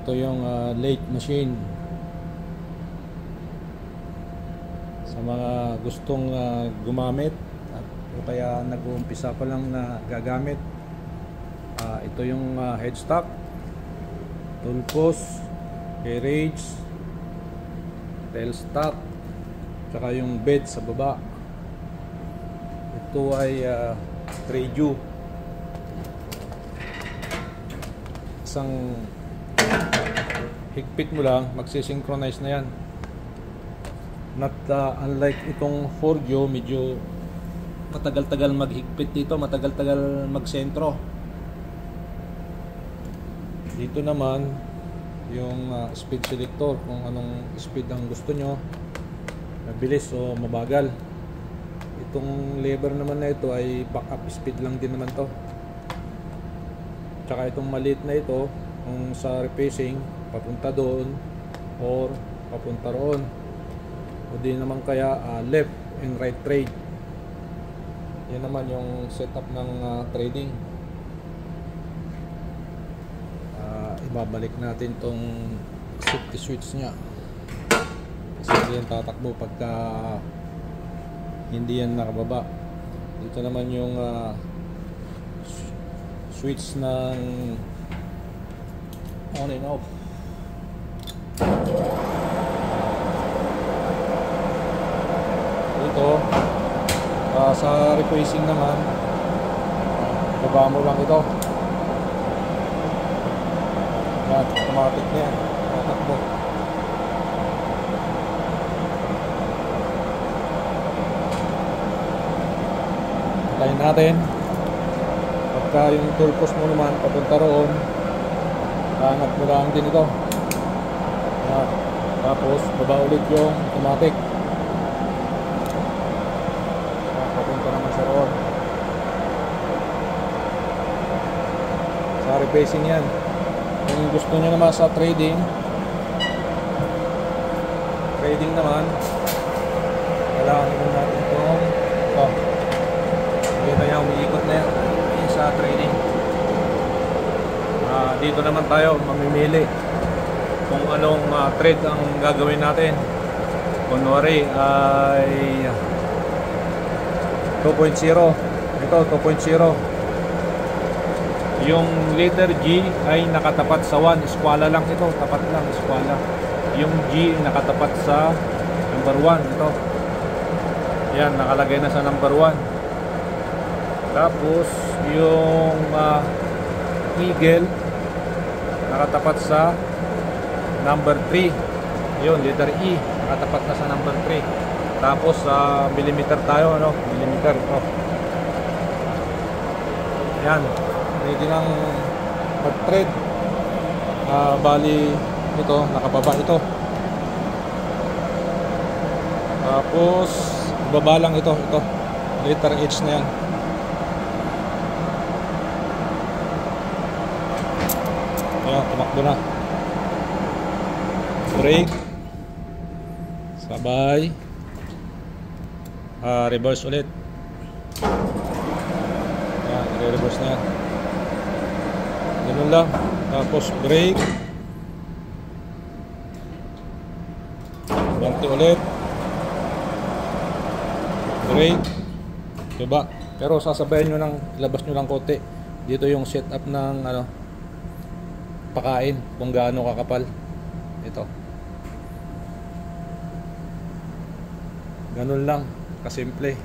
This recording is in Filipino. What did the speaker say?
Ito yung lathe machine. Sa mga gustong gumamit o kaya nag-uumpisa pa lang na gagamit, ito yung headstock, tool post, carriage, tailstock, tsaka yung bed sa baba. Ito ay Trade-U. Isang higpit mo lang, magsisynchronize na yan. Not unlike itong Forgio, medyo matagal-tagal maghigpit dito, matagal-tagal magsentro. Dito naman yung speed selector, kung anong speed ang gusto nyo, mabilis o mabagal. Itong lever naman na ito ay backup speed lang din naman to. Tsaka itong maliit na ito, kung sa repacing papunta doon or papunta roon, o di naman kaya left and right trade. Yan naman yung setup ng trading. Ibabalik natin tong safety switch nya kasi hindi yan tatakbo pagka hindi yan nakababa. Dito naman yung switch ng on and off. Dito sa replacing naman, baba mo lang ito. Yan, automatic na yan, tatakbo. Patayin natin. Pagka yung tool post mo naman papunta roon, angat mo lang din ito. Yan. Tapos baba ulit yung automatic. Yan, papunta naman sa roon. Sa replacing yan. Kung gusto nyo naman sa trading naman, kailangan naman natin itong hindi na yan, umiikot na yan sa trading. Dito naman tayo mamimili kung anong trade ang gagawin natin. Kunwari ay 2.0. Ito 2.0. Yung letter G ay nakatapat sa 1. Eskwala lang ito, tapat lang, eskwala. Yung G nakatapat sa number 1. Ito. Yan, nakalagay na sa number 1. Tapos yung eagle nakatapat sa number 3. Yun, letter E nakatapat na sa number 3. Tapos millimeter tayo, ano? Millimeter. Yan. Ready nang mag-trade. Bali ito, nakababa ito. Tapos baba lang ito, letter H na yan. Ayan, tumakbo na. Brake. Sabay. Reverse ulit. Ayan, re-reverse na yan. Ganun lang. Tapos brake. Ganti ulit. Brake. Diba? Pero sasabayan nyo lang, ilabas nyo lang konti. Dito yung setup ng pakain, kung gaano kakapal. Ito. Ganun lang, kasimple.